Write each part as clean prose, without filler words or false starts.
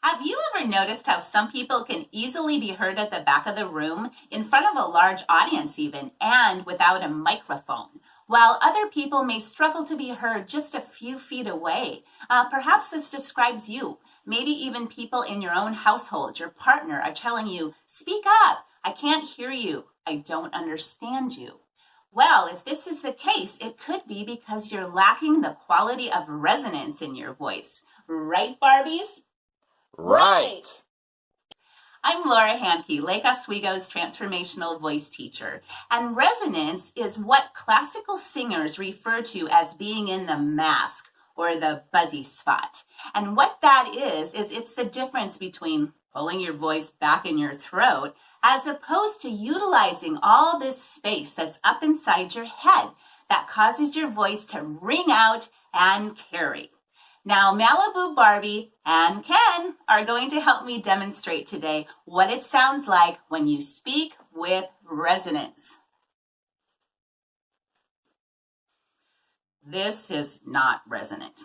Have you ever noticed how some people can easily be heard at the back of the room, in front of a large audience even, and without a microphone, while other people may struggle to be heard just a few feet away? Perhaps this describes you. Maybe even people in your own household, your partner, are telling you, "Speak up, I can't hear you, I don't understand you." Well, if this is the case, it could be because you're lacking the quality of resonance in your voice. Right, Barbies? Right. I'm Laura Handke, Lake Oswego's transformational voice teacher, and resonance is what classical singers refer to as being in the mask or the buzzy spot. And what that is it's the difference between pulling your voice back in your throat as opposed to utilizing all this space that's up inside your head that causes your voice to ring out and carry. Now, Malibu Barbie and Ken are going to help me demonstrate today what it sounds like when you speak with resonance. This is not resonant.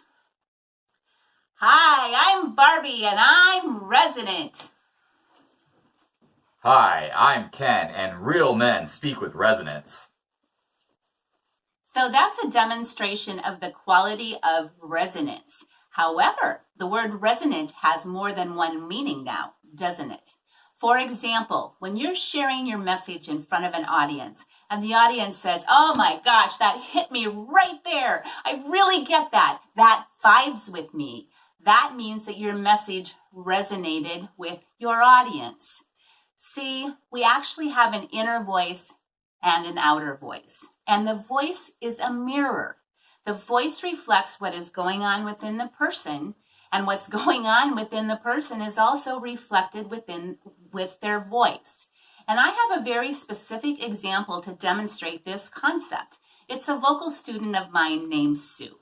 Hi, I'm Barbie and I'm resonant. Hi, I'm Ken, and real men speak with resonance. So that's a demonstration of the quality of resonance. However, the word resonant has more than one meaning now, doesn't it? For example, when you're sharing your message in front of an audience and the audience says, "Oh my gosh, that hit me right there. I really get that. That vibes with me." That means that your message resonated with your audience. See, we actually have an inner voice and an outer voice. And the voice is a mirror. The voice reflects what is going on within the person, and what's going on within the person is also reflected with their voice. And I have a very specific example to demonstrate this concept. It's a vocal student of mine named Sue.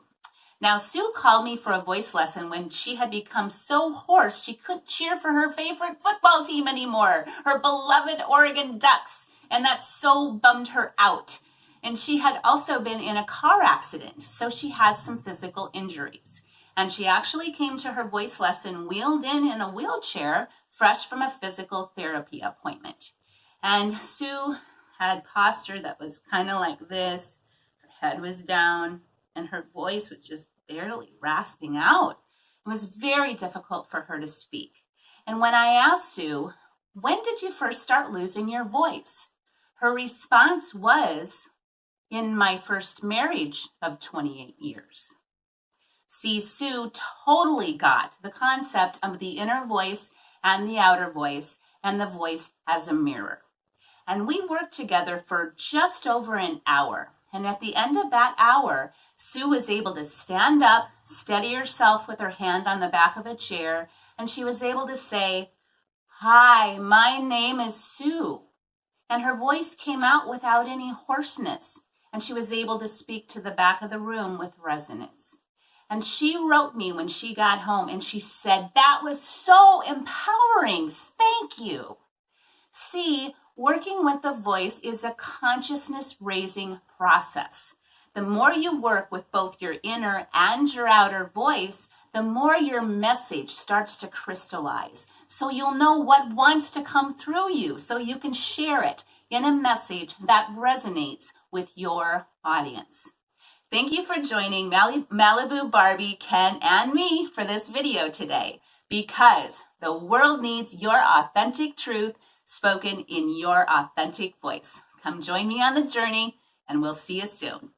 Now, Sue called me for a voice lesson when she had become so hoarse she couldn't cheer for her favorite football team anymore, her beloved Oregon Ducks, and that so bummed her out. And she had also been in a car accident, so she had some physical injuries. And she actually came to her voice lesson wheeled in a wheelchair, fresh from a physical therapy appointment. And Sue had posture that was kind of like this. Her head was down, and her voice was just barely rasping out. It was very difficult for her to speak. And when I asked Sue, "When did you first start losing your voice?" her response was, "In my first marriage of 28 years. See, Sue totally got the concept of the inner voice and the outer voice, and the voice as a mirror. And we worked together for just over an hour. And at the end of that hour, Sue was able to stand up, steady herself with her hand on the back of a chair, and she was able to say, "Hi, my name is Sue." And her voice came out without any hoarseness. And she was able to speak to the back of the room with resonance. And she wrote me when she got home and she said, "That was so empowering. Thank you." See, working with the voice is a consciousness raising process. The more you work with both your inner and your outer voice, the more your message starts to crystallize. So you'll know what wants to come through you so you can share it in a message that resonates with your audience. Thank you for joining Malibu Barbie, Ken, and me for this video today, because the world needs your authentic truth spoken in your authentic voice. Come join me on the journey, and we'll see you soon.